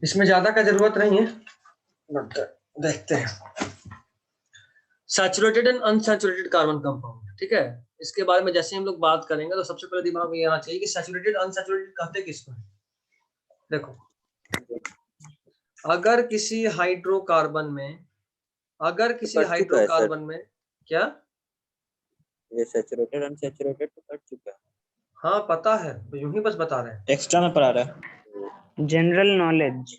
इसमें ज्यादा का जरूरत नहीं है, बट देखते हैं। Saturated and unsaturated carbon compound, ठीक है। इसके बारे में जैसे हम लोग बात करेंगे तो सबसे पहले दिमाग में ये आना चाहिए कि सैचुरेटेड अनसैचुरेटेड कहते किसको है। देखो, अगर किसी हाइड्रोकार्बन में कट चुका है सर, क्या, ये सैचुरेटेड अनसैचुरेटेड तो कट चुका है। हाँ पता है, तो यूं ही बस बता रहे हैं, एक्स्ट्रा में पढ़ा रहा है। General knowledge.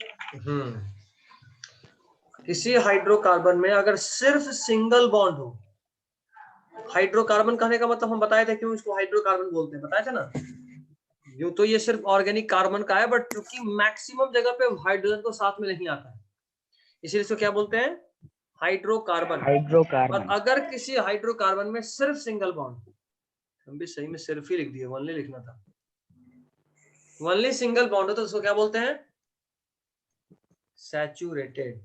किसी हाइड्रोकार्बन में अगर सिर्फ सिंगल बॉन्ड हो, हाइड्रोकार्बन कहने का मतलब हम बताए थे क्यों इसको हाइड्रोकार्बन बोलते हैं, बताए थे ना। यूं तो ये सिर्फ ऑर्गेनिक कार्बन का है, बट क्योंकि मैक्सिमम जगह पे हाइड्रोजन को साथ में नहीं आता है, इसीलिए इसको क्या बोलते हैं, हाइड्रोकार्बन। और हाइड्रोकार्बन। अगर किसी हाइड्रोकार्बन में सिर्फ सिंगल बॉन्ड, हम भी सही में सिर्फ ही लिख दिए, ओनली लिखना था, ओनली सिंगल बॉन्ड हो तो उसको क्या बोलते हैं, सैचुरेटेड।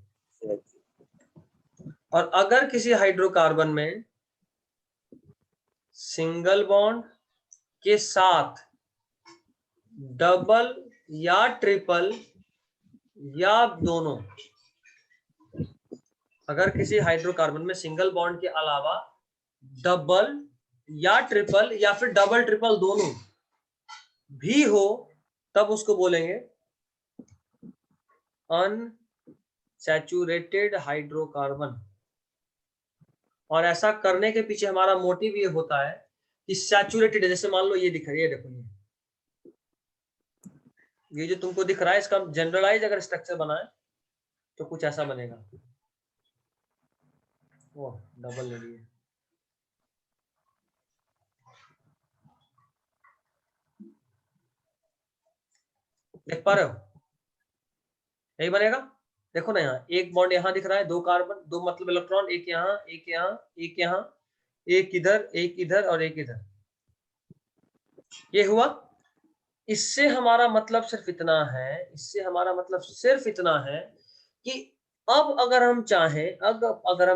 और अगर किसी हाइड्रोकार्बन में सिंगल बॉन्ड के साथ डबल या ट्रिपल या दोनों, अगर किसी हाइड्रोकार्बन में सिंगल बॉन्ड के अलावा डबल या ट्रिपल या फिर डबल ट्रिपल दोनों भी हो, तब उसको बोलेंगे अनसैचुरेटेड हाइड्रोकार्बन। और ऐसा करने के पीछे हमारा मोटिव ये होता है कि सैचुरेटेड, जैसे मान लो ये दिख रहा है, ये देखो, ये जो तुमको दिख रहा है इसका जनरलाइज अगर स्ट्रक्चर बनाए तो कुछ ऐसा बनेगा। वो डबल ले लिए, देख पा रहे हो, यही बनेगा। देखो ना, यहाँ एक बॉन्ड यहाँ दिख रहा है, दो कार्बन, दो मतलब इलेक्ट्रॉन, एक यहाँ एक यहाँ एक यहाँ, एक इधर और एक इधर, ये हुआ। इससे हमारा मतलब सिर्फ इतना है, इससे हमारा मतलब सिर्फ इतना है कि अब अगर हम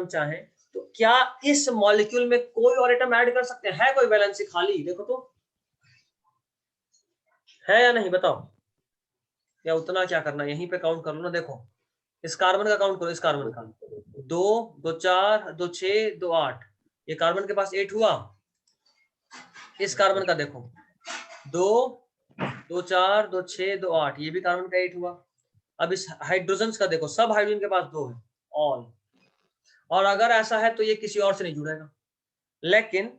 चाहें तो क्या इस मॉलिक्यूल में कोई और एटम ऐड कर सकते हैं, है कोई वैलेंसी खाली, देखो तो है या नहीं, बताओ। या उतना क्या करना, यहीं पे काउंट कर लो ना, देखो इस कार्बन का काउंट करो, इस कार्बन का, 2 2 4 2 6 2 8, ये कार्बन के पास 8 हुआ। इस कार्बन का देखो, 2 2 4 2 6 2 8, ये भी कार्बन का 8 हुआ। अब इस हाइड्रोजन का देखो, सब हाइड्रोजन के पास 2 है, ऑल। और अगर ऐसा है तो ये किसी और से नहीं जुड़ेगा। लेकिन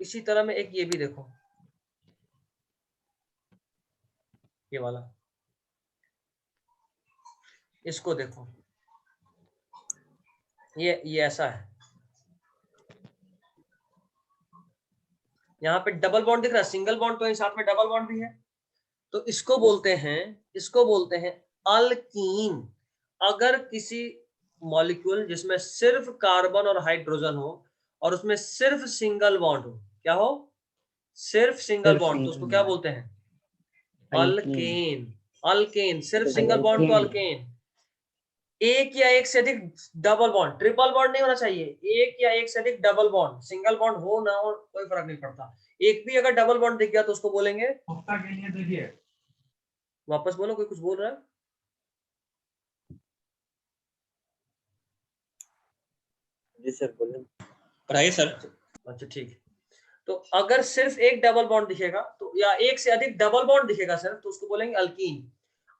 इसी तरह में एक ये भी देखो, ये वाला, इसको देखो, ये ऐसा है, यहाँ पे डबल बॉन्ड दिख रहा है, सिंगल बॉन्ड तो साथ में डबल बॉन्ड भी है, तो इसको बोलते हैं अल्कीन। अगर किसी मॉलिक्यूल जिसमें सिर्फ कार्बन और हाइड्रोजन हो और उसमें सिर्फ सिंगल बॉन्ड हो, क्या हो, सिर्फ सिंगल बॉन्ड, तो उसको क्या बोलते हैं, अल्केन। अल्केन, सिर्फ सिंगल बॉन्ड तो अल्केन। एक या एक से अधिक डबल बॉन्ड, ट्रिपल बॉन्ड नहीं होना चाहिए, एक या एक से अधिक डबल बॉन्ड, सिंगल बॉन्ड हो ना हो कोई फर्क नहीं पड़ता, एक भी अगर डबल बॉन्ड दिख गया तो उसको बोलेंगे, वापस बोलो, कोई कुछ बोल रहा है। जी सर, बोलिए, पढ़ाइए सर। अच्छा ठीक है, तो अगर सिर्फ एक डबल बॉन्ड दिखेगा तो, या एक से अधिक डबल बॉन्ड दिखेगा सिर्फ, तो उसको बोलेंगे अल्कीन।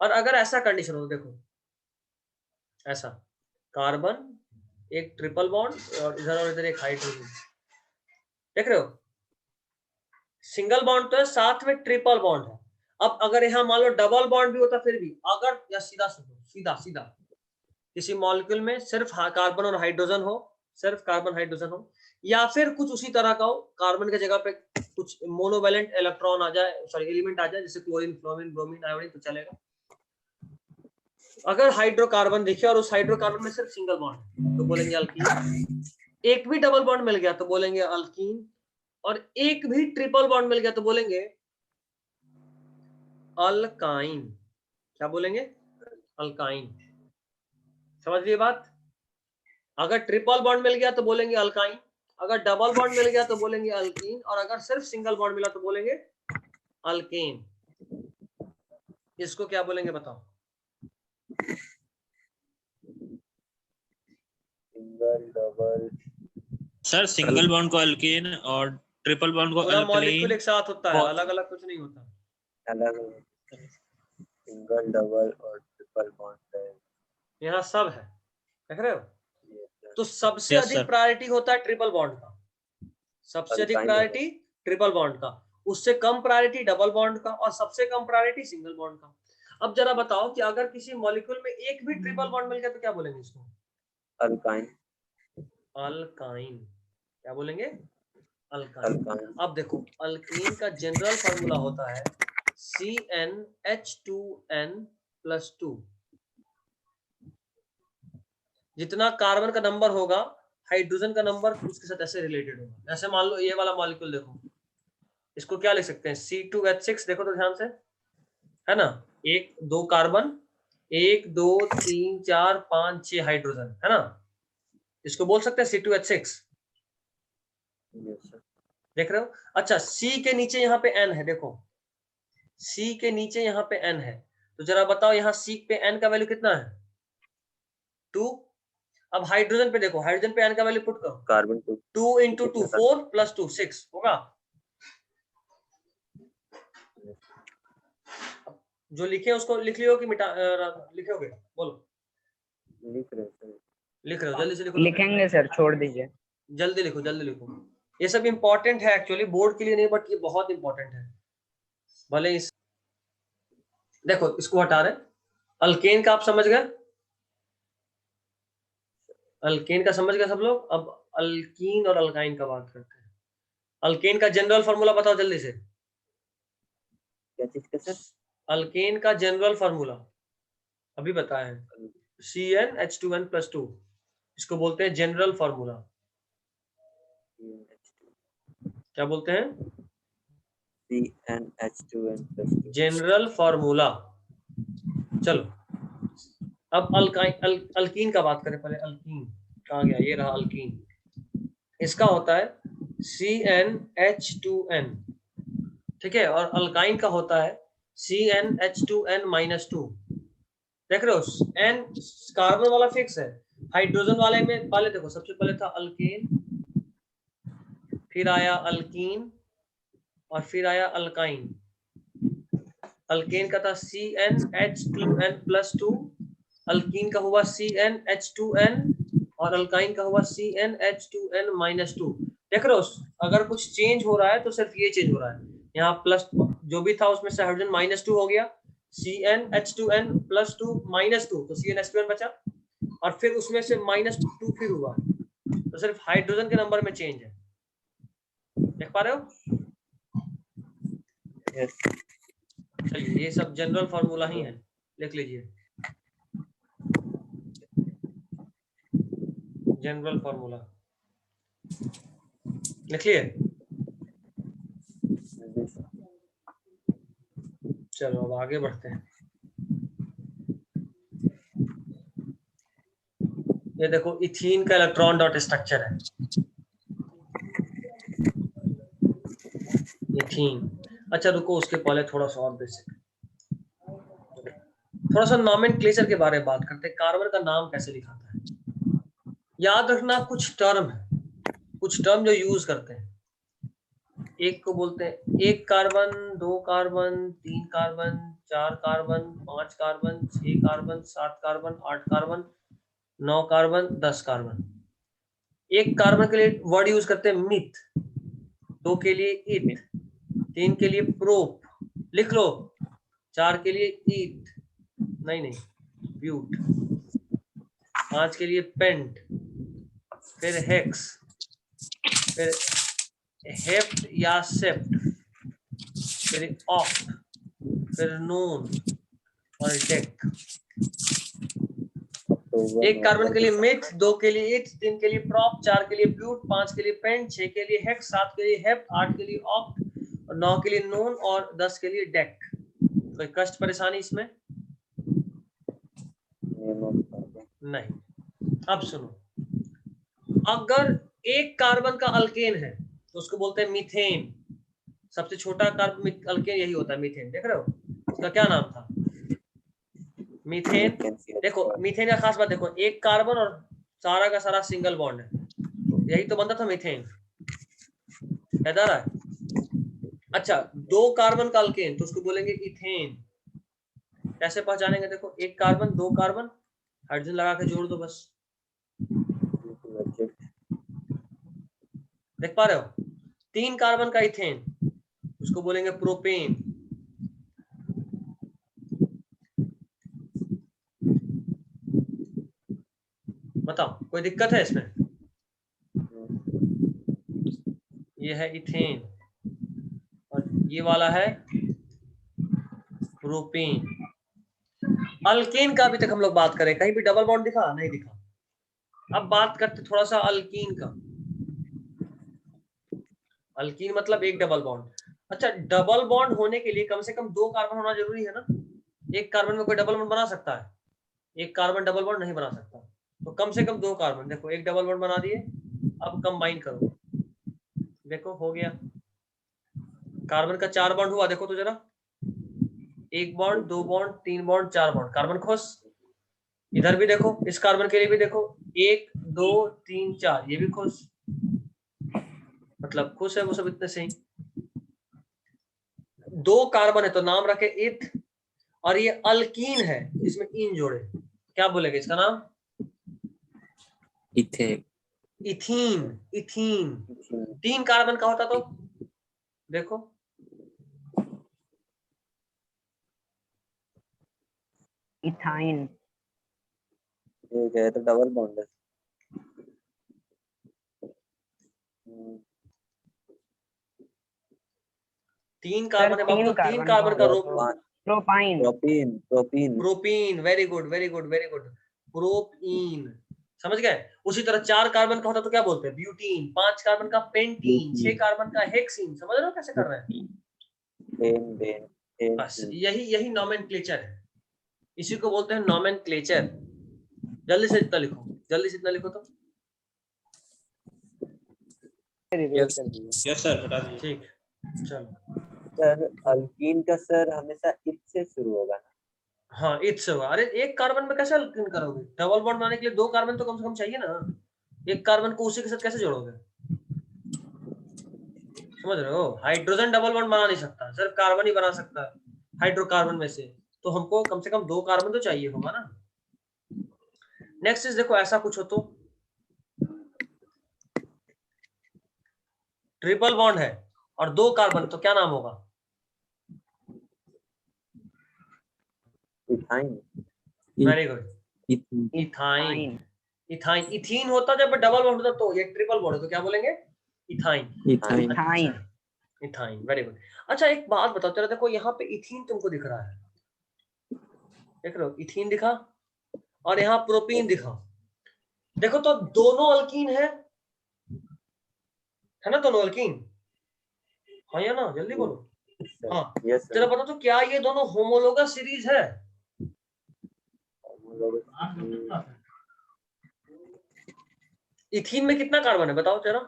और अगर ऐसा कंडीशन हो, देखो ऐसा, कार्बन, एक ट्रिपल बॉन्ड और इधर एक हाइड्रोजन, देख रहे हो, सिंगल बॉन्ड तो है, साथ में ट्रिपल बॉन्ड है। अब अगर यहाँ मान लो डबल बॉन्ड भी होता फिर भी, अगर, या सीधा सीधा किसी मॉलिक्यूल में सिर्फ कार्बन और हाइड्रोजन हो, सिर्फ कार्बन हाइड्रोजन हो, या फिर कुछ उसी तरह का हो, कार्बन की जगह पे कुछ मोनोवैलेंट इलेक्ट्रॉन आ जाए, सॉरी एलिमेंट आ जाए, जैसे क्लोरीन, फ्लोरीन, ब्रोमीन, आयोडीन, तो चलेगा। अगर हाइड्रोकार्बन दिखे और उस हाइड्रोकार्बन में सिर्फ सिंगल बॉन्ड तो बोलेंगे अल्कीन, एक भी डबल बॉन्ड मिल गया तो बोलेंगे अल्कीन, और एक भी ट्रिपल बॉन्ड मिल गया तो बोलेंगे अल्काइन। क्या बोलेंगे, अल्काइन। समझ लिए बात। अगर ट्रिपल बॉन्ड मिल गया तो बोलेंगे अल्काइन, अगर डबल बॉन्ड मिल गया तो बोलेंगे अल्कीन, और अगर सिर्फ सिंगल बॉन्ड मिला तो बोलेंगे अल्केन। इसको क्या बोलेंगे बताओ, single double sir single bond को अल्केन और ट्रिपल बॉन्ड को पूरा मॉलिक्यूल अल्कलीन। एक साथ होता है, अलग अलग कुछ नहीं होता। अलग सिंगल डबल और ट्रिपल बॉन्ड है, यहाँ सब है, देख रहे हो? ये सर। तो सबसे Yes, अधिक sir. प्रायोरिटी होता है ट्रिपल बॉन्ड का, सबसे अधिक Alkyne प्रायोरिटी ट्रिपल बॉन्ड का, उससे कम प्रायोरिटी डबल बॉन्ड का, और सबसे कम प्रायोरिटी सिंगल बॉन्ड का। अब जरा बताओ कि अगर किसी मॉलिक्यूल में एक भी ट्रिपल बॉन्ड मिल गया तो क्या बोलेंगे इसको? अल्काइन। अल्काइन। क्या बोलेंगे? अल्काइन। अल्काइन अब देखो, अल्कीन का जनरल फॉर्मूला होता है CnH2n+2। जितना कार्बन का नंबर होगा, हाइड्रोजन का नंबर उसके साथ ऐसे रिलेटेड होगा। जैसे मान लो ये वाला मॉलिक्यूल देखो, इसको क्या लिख सकते हैं? C2H6। देखो तो ध्यान से, है ना? 1 2 कार्बन, 1 2 3 4 5 6 हाइड्रोजन, है ना? इसको बोल सकते हैं C2H6। Yes sir. देख रहे हो? अच्छा, C के नीचे यहाँ पे N है, देखो C के नीचे यहाँ पे N है, तो जरा बताओ यहाँ C पे N का वैल्यू कितना है? 2। अब हाइड्रोजन पे देखो, हाइड्रोजन पे N का वैल्यू पुट करो, कार्बन 2 2 × 2 4 + 2 6 होगा। जो लिखे उसको लिख लियो कि मिटा लिखोगे? बोलो। लिख रहे सर। लिख रहे हो? जल्दी से लिखो। लिखेंगे सर, छोड़ दीजिए। जल्दी लिखो, जल्दी लिखो। ये सब इंपॉर्टेंट है एक्चुअली, बोर्ड के लिए नहीं, बट ये बहुत इंपॉर्टेंट है। भले इस देखो, इसको हटा रहे। अल्केन का आप समझ गए? अल्केन का समझ गए सब लोग? अब अल्कीन और अल्काइन का बात करते हैं। अल्केन का जनरल फॉर्मूला बताओ जल्दी से। क्या चीज का सर? अल्केन का जनरल फॉर्मूला अभी बताया है, CnH2n+2। इसको बोलते हैं जनरल फॉर्मूला। क्या बोलते हैं? CnH2n+2 general formula. चलो अब अल्कीन का बात करें पहले। अल्कीन कहाँ गया? ये रहा अल्कीन। इसका होता है CnH2n, ठीक है? और अल्काइन का होता है CnH2n-2। देख रहे हो? N कार्बन वाला फिक्स है, हाइड्रोजन वाले में पहले देखो, सबसे पहले था अल्केन, फिर आया अल्कीन, और फिर आया अल्काइन। अल्केन का था CnH2n+2, अल्कीन का हुआ CnH2n, और अल्काइन का हुआ CnH2n-2। देख रहे हो? अगर कुछ चेंज हो रहा है तो सिर्फ ये चेंज हो रहा है, यहाँ प्लस जो भी था उसमें से हाइड्रोजन -2 हो गया, CnH2n+2 -2, तो CnH2n बचा, और फिर उसमें से -2 फिर हुआ, तो सिर्फ हाइड्रोजन के नंबर में चेंज है। देख पा रहे हो? यस। चलिए, ये सब जनरल फॉर्मूला ही है, लिख लीजिए। जनरल फॉर्मूला लिख लिए? चलो अब आगे बढ़ते हैं। ये देखो, इथीन का इलेक्ट्रॉन डॉट स्ट्रक्चर है। इथीन। अच्छा रुको, उसके पहले थोड़ा सा और बेसिक, थोड़ा सा नॉमेनक्लेचर के बारे में बात करते हैं। कार्बन का नाम कैसे लिखाता है? याद रखना, कुछ टर्म है, कुछ टर्म जो यूज करते हैं। एक को बोलते हैं 1 carbon, 2 carbon, 3 carbon, 4 carbon, 5 carbon, 6 carbon, 7 carbon, 8 carbon, 9 carbon, 10 carbon. 1 carbon के लिए वर्ड यूज करते हैं मिथ, 2 के लिए इथ, 3 के लिए प्रोप, लिख लो, 4 के लिए ईट, नहीं ब्यूट, 5 के लिए पेंट, फिर हेक्स, फिर हेप्ट या सेप्ट, फिर ऑक्ट, फिर नोन और डेक। 1 कार्बन के लिए मिथ, 2 के लिए इथ, 3 के लिए प्रॉप, 4 के लिए ब्यूट, 5 के लिए पेंट, 6 के लिए हेक्स, 7 के लिए हेप्ट, 8 के लिए ऑक्ट, और 9 के लिए नोन, और 10 के लिए डेक। कोई कष्ट परेशानी इसमें? नहीं। अब सुनो, अगर 1 कार्बन का अल्केन है तो उसको बोलते हैं मीथेन। सबसे छोटा कार्बन अल्केन यही होता है, मीथेन। देख रहे हो? उसका क्या नाम था? मीथेन। देखो मीथेन का खास बात देखो, 1 कार्बन और सारा का सारा सिंगल बॉन्ड है, यही तो बनता था मीथेन, याद आ रहा है? अच्छा, 2 कार्बन का अल्केन तो उसको बोलेंगे इथेन। कैसे पहचानेंगे? देखो, 1 कार्बन 2 कार्बन, हाइड्रोजन लगा के जोड़ दो बस। देख पा रहे हो? 3 कार्बन का इथेन उसको बोलेंगे प्रोपेन। बताओ, कोई दिक्कत है इसमें? ये है इथेन और ये वाला है प्रोपेन। अल्केन का अभी तक हम लोग बात करें, कहीं भी डबल बॉन्ड दिखा? नहीं दिखा। अब बात करते थोड़ा सा अल्कीन का। अल्कीन मतलब 1 डबल बॉन्ड। अच्छा, डबल बॉन्ड होने के लिए कम से कम 2 कार्बन होना जरूरी है ना? 1 कार्बन में कोई डबल बॉन्ड बना सकता है? 1 कार्बन डबल बॉन्ड नहीं बना सकता, तो कम से कम 2 कार्बन। देखो, 1 डबल बॉन्ड बना दिए, अब कंबाइन करो, देखो हो गया। कार्बन का 4 बॉन्ड हुआ, देखो तो जरा, 1 bond 2 bond 3 bond 4 bond, carbon खुश। इधर भी देखो, इस कार्बन के लिए भी देखो, 1 2 3 4, ये भी खुश, मतलब खुश है वो सब इतने से ही। 2 कार्बन है तो नाम रखे इथ, और ये अल्कीन है, इसमें इन जोड़े, क्या बोलेंगे इसका नाम? इथेन। इथीन। इथीन 3 कार्बन का होता तो देखो, इथाइन। ये क्या है? तो डबल बॉन्ड है। 3 कार्बन है बाबू, तो 3 कार्बन कार्बन का propyne. Propene propene propene. Very good very good very good, propene, समझ गए? उसी तरह 4 कार्बन का होता तो क्या बोलते हैं? ब्यूटीन। 5 कार्बन का पेंटीन, 6 कार्बन का हेक्सीन। समझ रहे हो कैसे कर रहे हैं? बेन बेन बस यही नॉमेनक्लेचर है, इसी को बोलते हैं नॉमेनक्लेचर। जल्दी से इतना लिखो, जल्दी से इतना लिखो तो। यस सर, बता दीजिए। ठीक, चलो। सर अल्कीन का सर हमेशा इत से शुरू होगा ना? हाँ, इथ से होगा। अरे 1 कार्बन में कैसे अल्कीन करोगे? डबल बॉन्ड बनाने के लिए 2 कार्बन तो कम से कम चाहिए ना। 1 कार्बन को उसी के साथ कैसे जोड़ोगे? समझ रहे हो? हाइड्रोजन डबल बॉन्ड बना नहीं सकता, सिर्फ कार्बन ही बना सकता है हाइड्रोकार्बन में से, तो हमको कम से कम 2 कार्बन तो चाहिए होगा ना। नेक्स्ट इज, देखो ऐसा कुछ हो तो ट्रिपल बॉन्ड है और 2 कार्बन, तो क्या नाम होगा? Ethyne. Very good, ethyne. Ethyne. Ethene होता जब डबल बॉन्ड होता, तो ये ट्रिपल बॉन्ड है तो क्या बोलेंगे? Ethyne. Ethyne. Ethyne, very good. अच्छा, एक बात बताओ तेरा, देखो यहाँ पे इथीन तुमको दिख रहा है, देख रहे हो? इथीन दिखा और यहाँ प्रोपीन दिखा, देखो तो दोनों अल्कीन है ना? दोनों अल्कीन, हाँ या ना? जल्दी बोलो। हाँ, यस चलो सर। बताओ तो क्या ये दोनों होमोलोगस सीरीज है? इथीन में कितना कार्बन है बताओ जरा?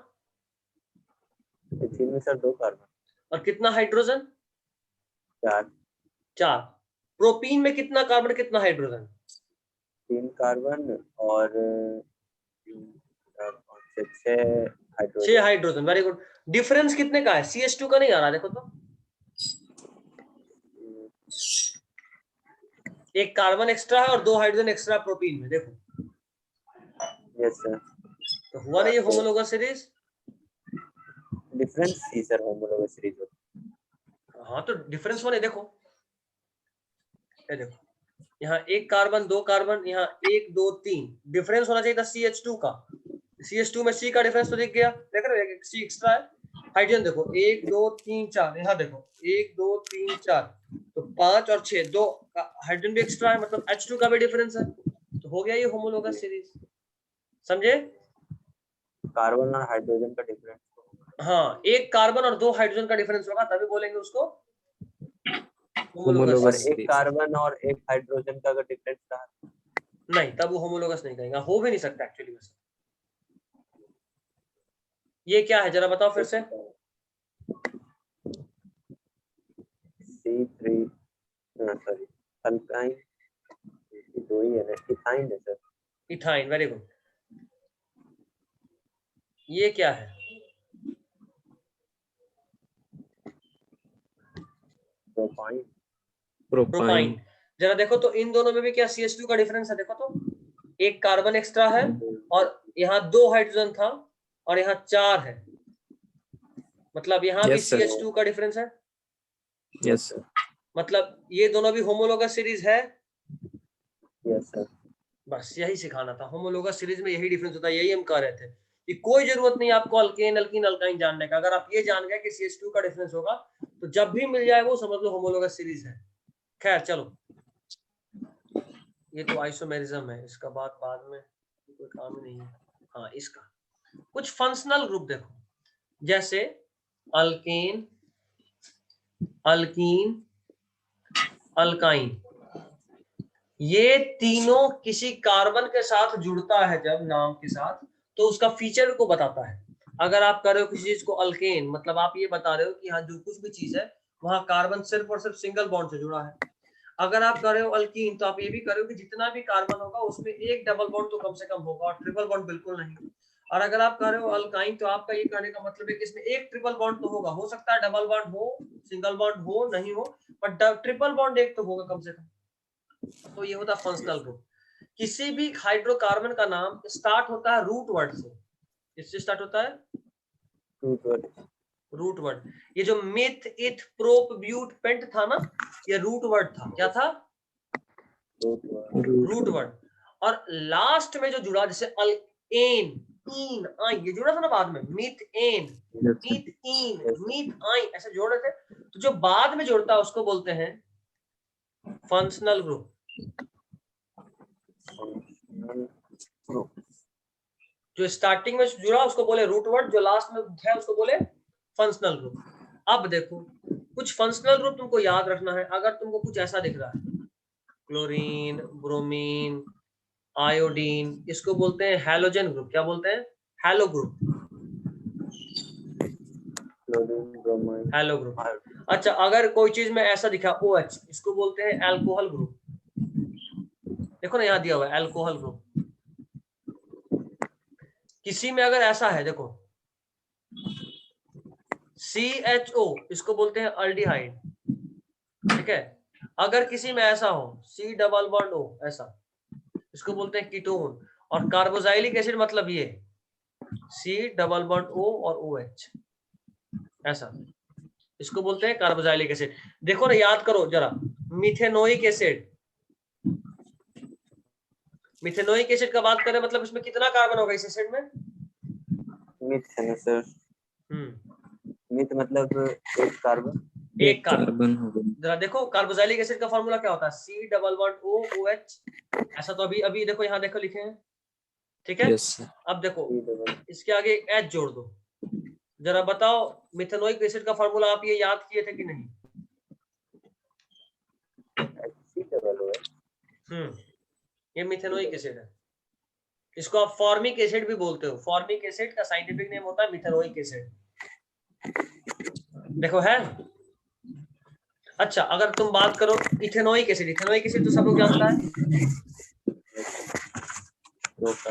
इथीन में सर 2 कार्बन। और कितना हाइड्रोजन? 4 4। प्रोपीन में कितना कार्बन कितना हाइड्रोजन? 3 कार्बन और 6 hydrogen. 6 hydrogen, very good. Difference कितने का है? CH2 का नहीं आ रहा, देखो तो, 1 कार्बन एक्स्ट्रा है और 2 हाइड्रोजन एक्स्ट्रा प्रोपीन में, देखो। Yes sir. तो हुआ नहीं ये होमोलोगस सीरीज? डिफरेंस सी सर होमोलोगस सीरीज होता। हाँ, तो डिफरेंस होने देखो, ये देखो, यहाँ 1 कार्बन 2 कार्बन, यहाँ 1 2 3, डिफरेंस होना चाहिए था CH2 का। CH2 में C का डिफरेंस तो दिख गया, देख रहे हो? एक C एक्स्ट्रा है। हाइड्रोजन देखो, 1 2 3 4, यहाँ देखो 1 2 3 4, तो 5 और 6, 2 हाइड्रोजन भी एक्स्ट्रा है, मतलब H2 का भी डिफरेंस है, तो हो गया ये होमोलोगस सीरीज। समझे? कार्बन और हाइड्रोजन का डिफरेंस। हाँ, 1 कार्बन और 2 हाइड्रोजन का डिफरेंस होगा, तभी बोलेंगे उसको होमोलोगस। होमोलोगस। एक कार्बन और एक हाइड्रोजन का अगर डिफरेंस रहा नहीं, तब वो होमोलोगस नहीं कहेंगे, हो भी नहीं सकता एक्चुअली वैसे। ये क्या है जरा बताओ फिर से? C3 सॉरी अल्काइन, दो ही है ना? इथाइन है सर। Ethyne, very good. ये क्या है? प्रोपाइन। प्रोपाइन। जरा देखो तो इन दोनों में भी क्या CH2 का डिफरेंस है? देखो तो एक कार्बन एक्स्ट्रा है और यहाँ 2 हाइड्रोजन था और यहाँ 4 है, मतलब यहाँ भी Yes, sir. CH2 का डिफरेंस है। Yes sir. मतलब ये दोनों भी होमोलोगस सीरीज है। Yes sir. बस यही सिखाना था, होमोलोगस सीरीज में यही डिफरेंस होता है, यही हम कह रहे थे कि कोई जरूरत नहीं आपको अल्केन अल्कीन अल्काइन जानने का। अगर आप ये जान गए कि CH2 का डिफरेंस होगा तो जब भी मिल जाए वो समझ लो होमोलोगस सीरीज है। खैर चलो, ये तो आइसोमेरिज्म है, इसका बाद में कोई काम ही नहीं है। हाँ, इसका कुछ फंक्शनल ग्रुप देखो, जैसे अल्केन, अल्कीन, अल्काइन, ये तीनों किसी कार्बन के साथ जुड़ता है जब नाम के साथ, तो उसका फीचर को बताता है। अगर आप कर रहे हो किसी चीज को अल्केन, मतलब आप ये बता रहे हो कि हाँ जो कुछ भी चीज है वहां कार्बन सिर्फ और सिर्फ सिंगल बॉन्ड से जुड़ा है। अगर आप कर रहे हो अल्कीन तो आप ये भी कर रहे हो कि जितना भी कार्बन होगा उसमें एक डबल बॉन्ड तो कम से कम होगा और ट्रिपल बॉन्ड बिल्कुल नहीं। और अगर आप कर रहे हो अल्काइन तो आपका ये कहने का मतलब है कि इसमें एक ट्रिपल बॉन्ड तो होगा, हो सकता है डबल बॉन्ड हो, सिंगल बॉन्ड हो, नहीं हो, बट ट्रिपल बॉन्ड एक तो होगा कम से कम। तो ये होता है फंक्शनल ग्रुप। किसी भी हाइड्रोकार्बन का नाम स्टार्ट होता है रूट वर्ड से। इससे स्टार्ट होता है रूट वर्ड। ये जो मिथ इथ प्रोप ब्यूट पेंट था ना, ये रूट वर्ड था। क्या था? Root word. और लास्ट में जो जुड़ा, जैसे अल एन इन आई, ये जुड़ा था ना बाद में, मिथ एन, मिथ इन, मिथ आई, ऐसे जोड़ रहे थे। तो जो बाद में जुड़ता है उसको बोलते हैं फंक्शनल ग्रुप। जो स्टार्टिंग में जुड़ा उसको बोले रूट वर्ड, जो लास्ट में है उसको बोले फंक्शनल ग्रुप। अब देखो कुछ फंक्शनल ग्रुप तुमको याद रखना है। अगर तुमको कुछ ऐसा दिख रहा है, क्लोरीन, ब्रोमीन, आयोडीन, इसको बोलते हैं हैलोजन ग्रुप। क्या बोलते हैं? Hello group. Hello group. अच्छा, अगर कोई चीज में ऐसा दिखा OH, इसको बोलते हैं अल्कोहल ग्रुप। देखो ना यहाँ दिया हुआ है अल्कोहल ग्रुप। किसी में अगर ऐसा है, देखो CHO, इसको बोलते हैं अल्डिहाइड। ठीक है। अगर किसी में ऐसा हो C डबल बॉन्ड O, ऐसा, इसको बोलते हैं कीटोन। और कार्बोक्सिलिक एसिड मतलब ये C डबल बॉन्ड O और OH, ऐसा, इसको बोलते हैं कार्बोक्सिलिक एसिड। देखो ना, याद करो जरा, मिथेनोइक एसिड। मिथेनोइक एसिड का बात करें मतलब इसमें कितना कार्बन होगा इस एसिड में? मिथ है ना सर? मिथ मतलब एक कार्बन। एक कार्बन होगा। जरा देखो कार्बोक्सिलिक एसिड का फॉर्मूला क्या होता है? C double bond O OH। ऐसा तो अभी अभी देखो यहाँ देखो लिखे हैं। ठीक है। अब देखो इसके आगे H जोड़ दो। जरा बताओ मिथेनोइक एसिड का फॉर्मूला आप ये याद किए थे कि नहीं? ये मिथेनोइक एसिड है। इसको आप फॉर्मिक एसिड भी बोलते हो। फॉर्मिक एसिड का साइंटिफिक नेम होता है मिथेनोइक एसिड। देखो है। अच्छा, अगर तुम बात करो इथेनोइक एसिड, इथेनोइक एसिड तो सब लोग जानता है।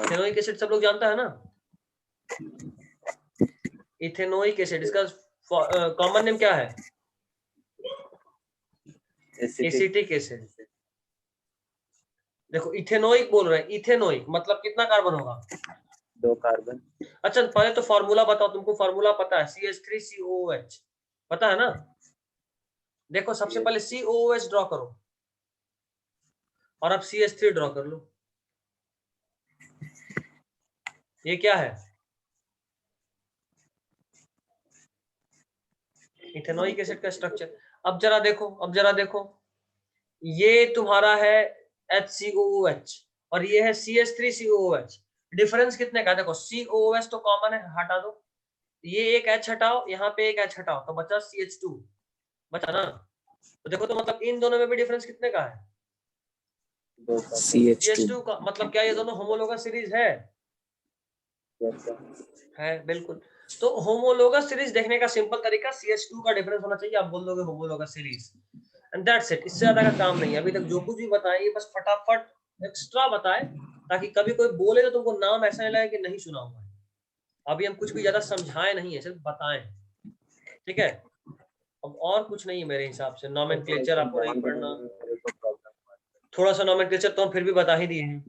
इथेनोइक एसिड सब लोग जानता है ना। इथेनोइक एसिड, इसका कॉमन नेम क्या है? Acetic acid. देखो इथेनोइक बोल रहे हैं, इथेनोइक मतलब कितना कार्बन होगा? 2 कार्बन। अच्छा पहले तो फॉर्मूला बताओ, तुमको फॉर्मूला पता है? CH3COOH पता है ना? देखो सबसे पहले COOH ड्रॉ करो और अब CH3 ड्रॉ कर लो। ये क्या है? इथेनोइक एसिड का स्ट्रक्चर। अब जरा देखो, अब जरा देखो, ये तुम्हारा है HCOOH और ये है CH3COOH। डिफरेंस कितने का? देखो COOH तो कॉमन है, हटा दो, ये एक H हटाओ, यहाँ पे एक H हटाओ, तो बचा CH2, बचा ना। तो देखो तो मतलब इन दोनों में भी डिफरेंस कितने का है? CH2 का। मतलब क्या ये दोनों होमोलोगस सीरीज है? बिल्कुल। तो होमोलोगस सीरीज देखने का सिंपल तरीका CH2 का डिफरेंस होना चाहिए, आप बोल दोगे homologous series, and that's it. इससे ज्यादा का काम नहीं है। अभी तक जो कुछ भी बताया ये बस फटाफट एक्स्ट्रा बताए, ताकि कभी कोई बोले तो तुमको नाम ऐसा नहीं लगे कि नहीं सुना हुआ है। अभी हम कुछ भी ज्यादा समझाए नहीं है, सिर्फ बताएं, ठीक है। अब और कुछ नहीं है मेरे हिसाब से। नॉमेनक्लेचर आपको नहीं पढ़ना, थोड़ा सा नॉमेनक्लेचर तो हम फिर भी बता ही दिए हैं,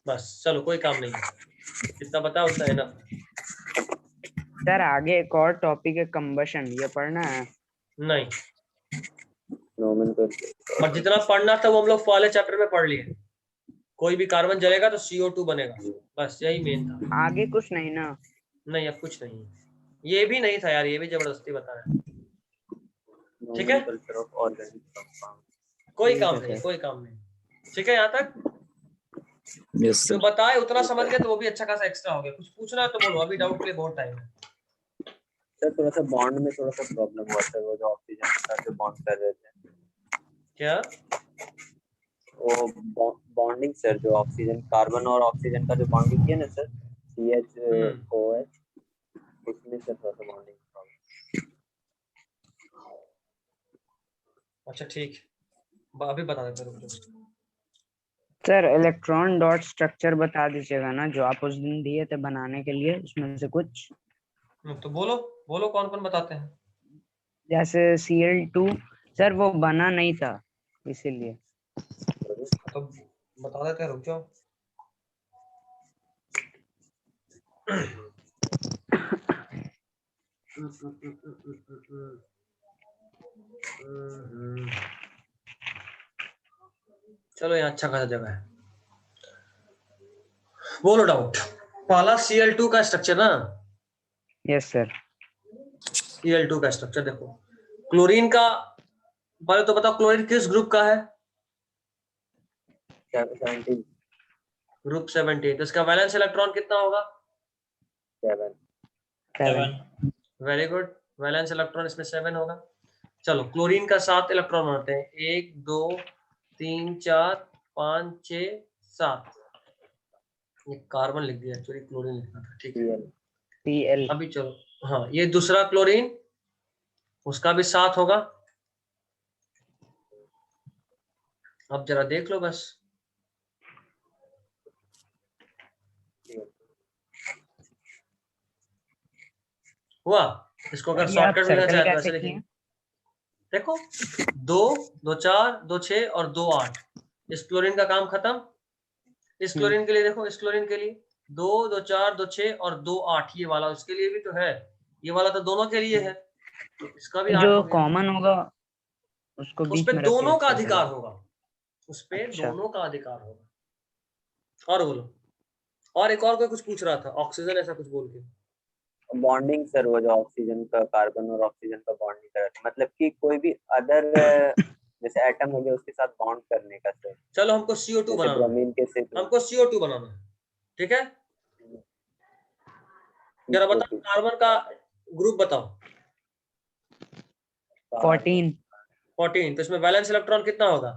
बस चलो कोई काम नहीं है, जितना बता उतना है ना। सर आगे एक और टॉपिक है कंबशन, ये पढ़ना है? नहीं, नॉमेनक्लेचर और जितना पढ़ना था वो हम लोग पहले चैप्टर में पढ़ लिए। कोई भी कार्बन जलेगा तो CO2 बनेगा, बस यही मेन था। आगे कुछ नहीं ना? नहीं अब कुछ नहीं है, ये भी नहीं था यार, ये भी जबरदस्ती बताया, ठीक है। Nomenclature of organic compound. कोई काम नहीं, कोई काम नहीं, ठीक है। यहाँ तक यस जो बताए उतना समझ गए तो वो भी अच्छा खासा एक्स्ट्रा हो गया। कुछ पूछना है तो बोलो, अभी डाउट के लिए बहुत टाइम है। सर थोड़ा सा बॉन्ड में थोड़ा सा प्रॉब्लम हुआ सर, वो जो ऑक्सीजन के साथ जो बॉन्ड कर रहे थे, क्या? वो बॉन्डिंग सर, जो ऑक्सीजन कार्बन और ऑक्सीजन का जो बॉन्डिंग किया ना सर, CHOH, उसमें सर थोड़ा सा बॉन्डिंग प्रॉब्लम। अच्छा ठीक, अभी बता देते रुक जाओ। सर इलेक्ट्रॉन डॉट स्ट्रक्चर बता दीजिएगा ना, जो आप उस दिन दिए थे बनाने के लिए, उसमें से कुछ। तो बोलो बोलो कौन कौन बताते हैं। जैसे Cl2 सर वो बना नहीं था इसीलिए। तो बता देते हैं, रुक जाओ। चलो यहाँ अच्छा खासा जगह है, बोलो डाउट। पहला Cl2 का स्ट्रक्चर ना। Yes sir. Cl2 का स्ट्रक्चर देखो, क्लोरीन का पहले तो बताओ, क्लोरीन किस ग्रुप का है? 17 ग्रुप 17। तो इसका वैलेंस इलेक्ट्रॉन कितना होगा? 7 7। वेरी गुड, वैलेंस इलेक्ट्रॉन इसमें 7 होगा। चलो क्लोरीन का 7 इलेक्ट्रॉन होते हैं, 1 2 3 4 5 6 7। ये कार्बन लिख दिया, एक्चुअली क्लोरीन लिखना था, ठीक है। Cl। अभी चलो, हाँ ये दूसरा क्लोरीन, उसका भी 7 होगा। अब जरा देख लो बस, हुआ। इसको अगर ये आप शॉर्टकट में लिखना सर्कल चाहे तो कैसे ऐसे किए? लिखेंगे, देखो 2 2 4 2 6 और 2 8। इस क्लोरीन का काम खत्म। इस क्लोरीन के लिए देखो, इस क्लोरीन के लिए 2 2 4 2 6 और 2 8, ये वाला उसके लिए भी तो है, ये वाला तो दोनों के लिए है, तो इसका भी 8 जो हो गया। कॉमन होगा उसको उस बीच पे में रख के दोनों का इसको अधिकार होगा, उस पे अच्छा। दोनों का अधिकार होगा। और बोलो, और एक और कोई कुछ पूछ रहा था, ऑक्सीजन ऐसा कुछ बोल के। बॉन्डिंग सर, वो जो ऑक्सीजन का कार्बन और ऑक्सीजन का बॉन्डिंग कराते, मतलब कि कोई भी अदर जैसे एटम हो गया उसके साथ बॉन्ड करने का सर। चलो हमको CO2 जैसे बनाना है, ब्रोमीन के से हमको CO2 बनाना है, ठीक है। जरा बताओ कार्बन का ग्रुप बताओ। 14 14। तो इसमें वैलेंस इलेक्ट्रॉन कितना होगा?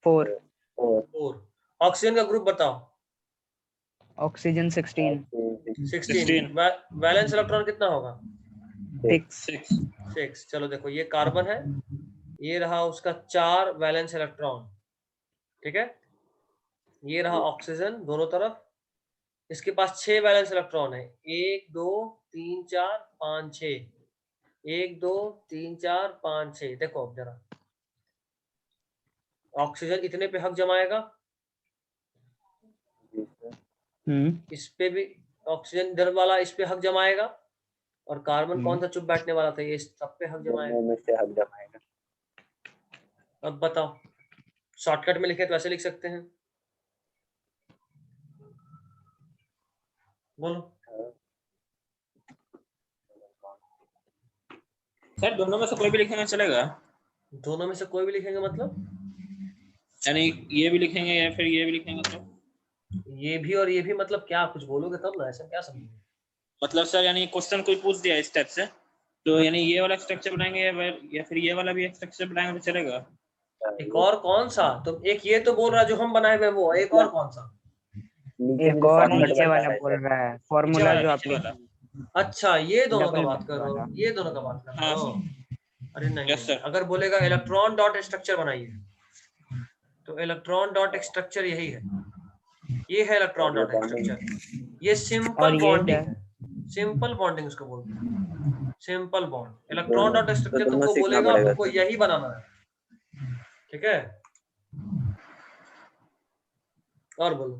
4 4। ऑक्सीजन का ग्रुप बताओ। ऑक्सीजन 16 16। वैलेंस इलेक्ट्रॉन कितना होगा? 6 6। चलो देखो, ये कार्बन है, ये रहा उसका 4 वैलेंस इलेक्ट्रॉन, ठीक है। ये रहा ऑक्सीजन दोनों तरफ, इसके पास 6 वैलेंस इलेक्ट्रॉन है, 1 2 3 4 5 6, 1 2 3 4 5 6। देखो अब जरा, ऑक्सीजन इतने पे हक जमाएगा, इस पे भी ऑक्सीजन इधर वाला इस पे हक जमाएगा, और कार्बन कौन सा चुप बैठने वाला था, ये सब पे हक जमाएगा। दोनों में से हक जमाएगा। अब बताओ, शॉर्टकट में लिखे तो ऐसे लिख सकते हैं, बोलो। सर दोनों में से कोई भी लिखेंगे चलेगा? दोनों में से कोई भी लिखेंगे मतलब? यानी ये भी लिखेंगे या फिर ये भी लिखेंगे तो? ये भी और ये भी मतलब क्या, कुछ बोलोगे तब ना, ऐसा क्या समझोगे? मतलब सर यानी क्वेश्चन कोई पूछ दिया इस टाइप से, तो यानी ये वाला स्ट्रक्चर बनाएंगे या फिर ये वाला भी एक स्ट्रक्चर बनाएंगे तो चलेगा? एक और कौन सा? तो एक ये तो बोल रहा है जो हम बनाए हुए वो, एक और कौन सा? एक और नीचे वाला बोल रहा है, फॉर्मूला जो आप लिखे। अच्छा, ये दोनों का डबल बात कर रहे हो, ये दोनों का बात कर रहे हाँ हो। अरे नहीं, यस सर। अगर बोलेगा इलेक्ट्रॉन डॉट स्ट्रक्चर बनाइए, तो इलेक्ट्रॉन डॉट स्ट्रक्चर यही है, ये है इलेक्ट्रॉन और ये डॉट bonding। स्ट्रक्चर, ये और सिंपल ये बॉन्डिंग क्या? है, सिंपल बॉन्डिंग उसको बोलते हैं, सिंपल बॉन्ड। इलेक्ट्रॉन दोनों डॉट स्ट्रक्चर तो दोनों तुमको सीखना बोलेगा पड़ेगा तुमको सर। यही बनाना है, ठीक है। और बोलो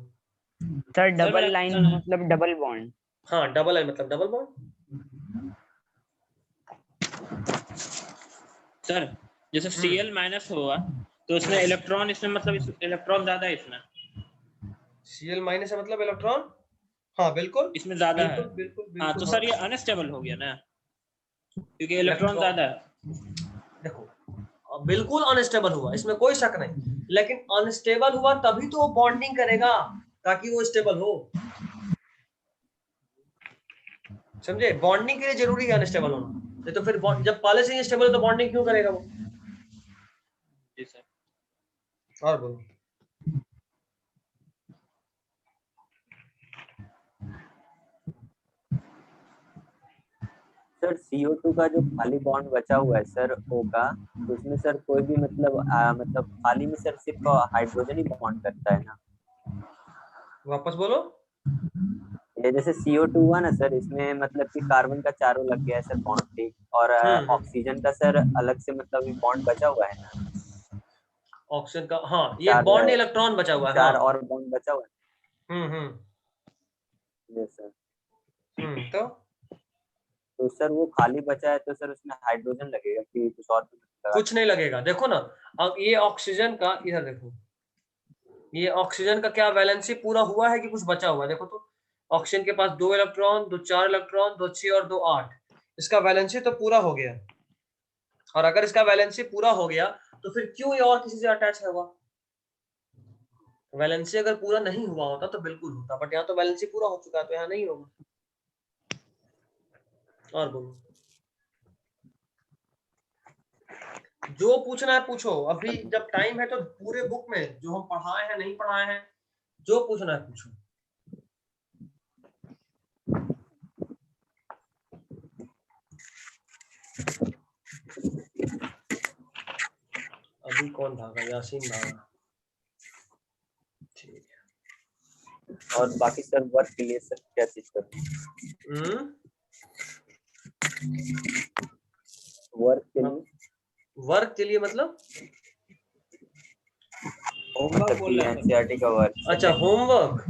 सर सर डबल मेरा लाइन क्वेश्चन है, मतलब डबल बॉन्ड। हाँ डबल है मतलब डबल बॉन्ड। सर जैसे Cl माइनस हुआ तो इसमें इलेक्ट्रॉन, इसमें मतलब इलेक्ट्रॉन ज्यादा है इसमें, Cl माइनस है मतलब इलेक्ट्रॉन, हाँ बिल्कुल इसमें ज्यादा है। बिल्कुल बिल्कुल हाँ तो बिल्कुल। सर ये अनस्टेबल हो गया ना, क्योंकि इलेक्ट्रॉन ज्यादा है। देखो बिल्कुल अनस्टेबल हुआ, इसमें कोई शक नहीं, लेकिन अनस्टेबल हुआ तभी तो वो बॉन्डिंग करेगा ताकि वो स्टेबल हो, समझे। बॉन्डिंग के लिए जरूरी है अनस्टेबल होना, नहीं तो फिर जब पहले से ही स्टेबल है तो बॉन्डिंग क्यों करेगा वो। जी सर। और बोलो सर CO2 का जो खाली बॉन्ड बचा हुआ है सर O का, तो उसमें सर कोई भी मतलब खाली में सर सिर्फ हाइड्रोजन ही बॉन्ड करता है ना। वापस बोलो। ये जैसे CO2 हुआ ना सर, इसमें मतलब कि कार्बन का चारों लग गया है सर बॉन्ड, ठीक, और ऑक्सीजन का सर अलग से मतलब बॉन्ड बचा हुआ है ना, ऑक्सीजन का, हाँ ये चार बॉन्ड इलेक्ट्रॉन बचा हुआ है, चार हाँ। और बॉन्ड बचा हुआ हम्म। है। Yes sir. तो सर वो खाली बचा है तो सर उसमें हाइड्रोजन लगेगा कि कुछ और भी लगा कुछ नहीं लगेगा, देखो ना। अब ये ऑक्सीजन का, इधर देखो, ये ऑक्सीजन का क्या वैलेंसी पूरा हुआ है कि कुछ बचा हुआ है, देखो तो। ऑक्सीजन के पास 2 इलेक्ट्रॉन, 2 4 इलेक्ट्रॉन, 2 6 और 2 8, इसका वैलेंसी तो पूरा हो गया। और अगर इसका वैलेंसी पूरा हो गया तो फिर क्यों ये और किसी से अटैच होगा। वैलेंसी अगर पूरा नहीं हुआ होता तो बिल्कुल होता, बट यहाँ तो वैलेंसी पूरा हो चुका है तो यहाँ नहीं होगा। और बोलो जो पूछना है पूछो, अभी जब टाइम है तो पूरे बुक में जो हम पढ़ाए हैं नहीं पढ़ाए हैं, जो पूछना है पूछो। अभी कौन भागा, यासीन भागा, ठीक है। और बाकी सर वर्क के लिए सर क्या चीज करना, वर्क के लिए, वर्क के लिए मतलब होमवर्क बोल रहा है सर। NCERT का वर्क। अच्छा होमवर्क,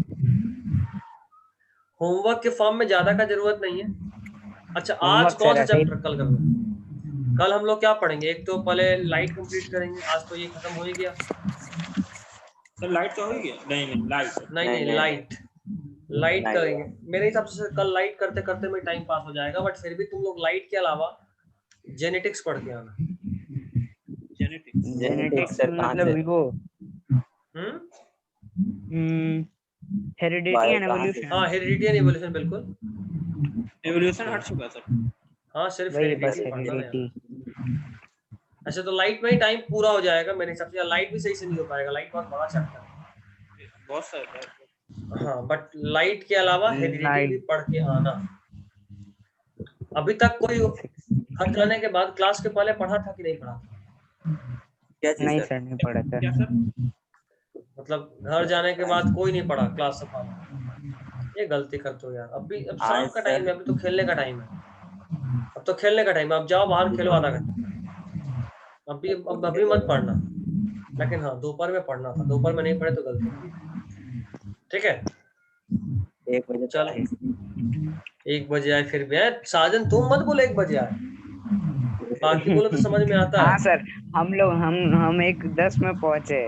होमवर्क के फॉर्म में ज्यादा का जरूरत नहीं है। अच्छा आज होमवर्क कौन सा सर ऐसे ही चैप्टर कल कर लो, कल हम लोग क्या पढ़ेंगे, एक तो पहले लाइट कंप्लीट करेंगे, आज तो ये खत्म हो ही गया। सर लाइट तो हो गया, नहीं लाइट नहीं लाइट, लाइट करेंगे मेरे हिसाब से कल। लाइट करते करते में टाइम पास हो जाएगा, बट फिर भी तुम लोग लाइट के अलावा जेनेटिक्स पढ़ के आना। जेनेटिक्स सर कहाँ मतलब से, वो हम्म हेरिडिटी एंड एवोल्यूशन। हाँ हेरिडिटी एंड इवोल्यूशन, बिल्कुल एवोल्यूशन हट चुका सर। हाँ सिर्फ वही बस हेरिडिटी पढ़ना है। हेरिडिटी। अच्छा तो लाइट में ही टाइम पूरा हो जाएगा मेरे हिसाब से, लाइट भी सही से नहीं हो पाएगा, लाइट बहुत बड़ा चैप्टर है। बहुत सारे हाँ बट लाइट के अलावा हेरिडिटी भी लाइट पढ़ के आना। अभी तक कोई घर जाने के बाद क्लास के पहले पढ़ा था कि नहीं पढ़ा था, क्या चीज नहीं सर? सर नहीं पढ़ा था। क्या सर? मतलब घर जाने के बाद कोई नहीं पढ़ा क्लास से पहले, ये गलती करते हो यार। अभी अब शाम का टाइम है, अभी तो खेलने का टाइम है, अब तो खेलने का टाइम है, अब जाओ बाहर खेलो आधा घंटा। अभी मत पढ़ना, लेकिन हाँ दोपहर में पढ़ना था, दोपहर में नहीं पढ़े तो गलती, ठीक है। 1 बजे चलो 1 बजे आए फिर भी, साजन तुम मत बोलो 1 बजे आए, बाकी बोलो तो समझ में आता हाँ है। सर हम 1:10 में पहुंचे।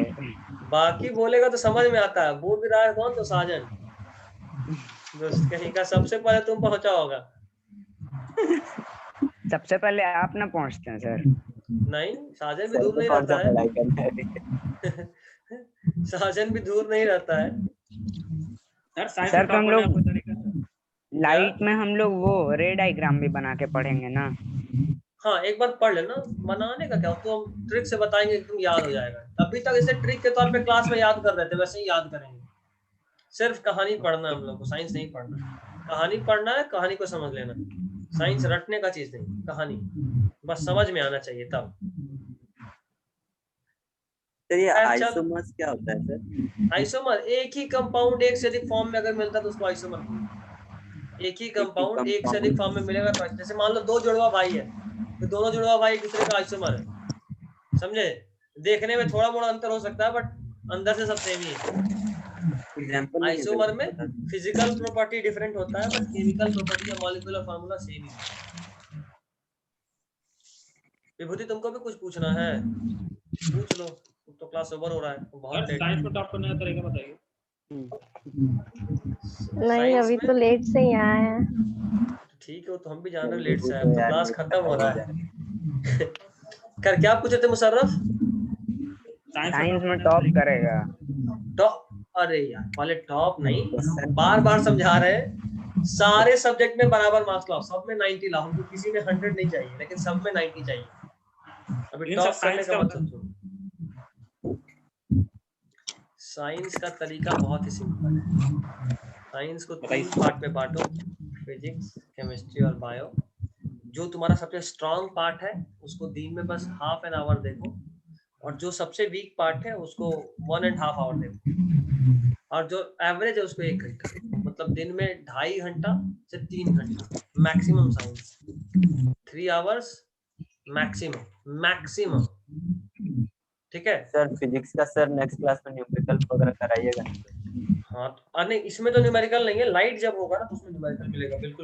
बाकी बोलेगा तो समझ में आता है, बोल भी रहा है कौन, तो साजन दोस्त कहीं का, सबसे पहले तुम पहुंचा होगा। सबसे पहले आप ना पहुंचते हैं सर। नहीं साजन भी सर दूर तो नहीं कौन सा रहता पढ़ाई करना है? है साजन भी दूर नहीं रहता है। सर साइंस सर में तो हम टॉपर लोग है कोई तरीका है? लाइट में हम लोग वो रे डायग्राम भी बना के पढ़ेंगे ना। हाँ एक बार पढ़ लेना, बनाने का क्या, तो हम ट्रिक से बताएंगे तुम याद हो जाएगा। अभी तक इसे ट्रिक के तौर पे क्लास में याद कर रहे थे, वैसे ही याद करेंगे। सिर्फ कहानी पढ़ना है हम लोग को, साइंस नहीं पढ़ना। कहानी पढ़ना है, कहानी को समझ लेना, साइंस रटने का चीज नहीं, कहानी बस समझ में आना चाहिए तब। सर ये अच्छा। आइसोमर्स क्या होता है सर? आइसोमर एक ही कंपाउंड एक से अधिक फॉर्म में अगर मिलता है तो उसको आइसोमर बोलते हैं। एक ही कंपाउंड एक से अधिक फॉर्म में मिलेगा तो जैसे मान लो दो जुड़वा भाई है तो दोनों जुड़वा भाई एक दूसरे का आइसोमर है, समझे? देखने में थोड़ा मोड़ा अंतर हो सकता है बट अंदर से सब सेम ही है। एग्जांपल आइसोमर में फिजिकल प्रॉपर्टी डिफरेंट होता है बट केमिकल प्रॉपर्टी या मॉलिक्यूलर फार्मूला सेम ही है। विभूति तुमको भी कुछ पूछना है पूछ लो, तो क्लास ओवर हो रहा है तो बहुत लेट। साइंस में टॉप करने का तरीका बताइए। नहीं अभी तो लेट से ही आए हैं। ठीक है तो हम भी जान रहे लेट से आए, तो क्लास खत्म हो रहा है। कर क्या पूछे थे मुशर्रफ? साइंस में टॉप करेगा। टॉप? अरे यार वाले टॉप नहीं, बार बार समझा रहे हैं सारे सब्जेक्ट में बराबर मार्क्स लाओ, सब में 90 लाओ, हमको किसी में 100 नहीं चाहिए लेकिन सब में 90 चाहिए। अभी टॉप करने का मत सोचो। साइंस का तरीका बहुत ही सिंपल है। साइंस को 3 पार्ट में बांटो, फिजिक्स, केमिस्ट्री और बायो। जो तुम्हारा सबसे स्ट्रांग पार्ट है उसको दिन में बस हाफ एन आवर देखो, और जो सबसे वीक पार्ट है उसको 1.5 आवर देखो, और जो एवरेज है उसको 1 घंटा, मतलब दिन में 2.5 घंटा से 3 घंटा मैक्सिमम साइंस, 3 आवर्स मैक्सिमम। ठीक है सर? फिजिक्स का सर नेक्स्ट क्लास में न्यूमेरिकल वगैरह कराइएगा? हाँ नहीं इसमें तो न्यूमेरिकल नहीं है, लाइट जब होगा ना तो उसमें न्यूमेरिकल मिलेगा बिल्कुल।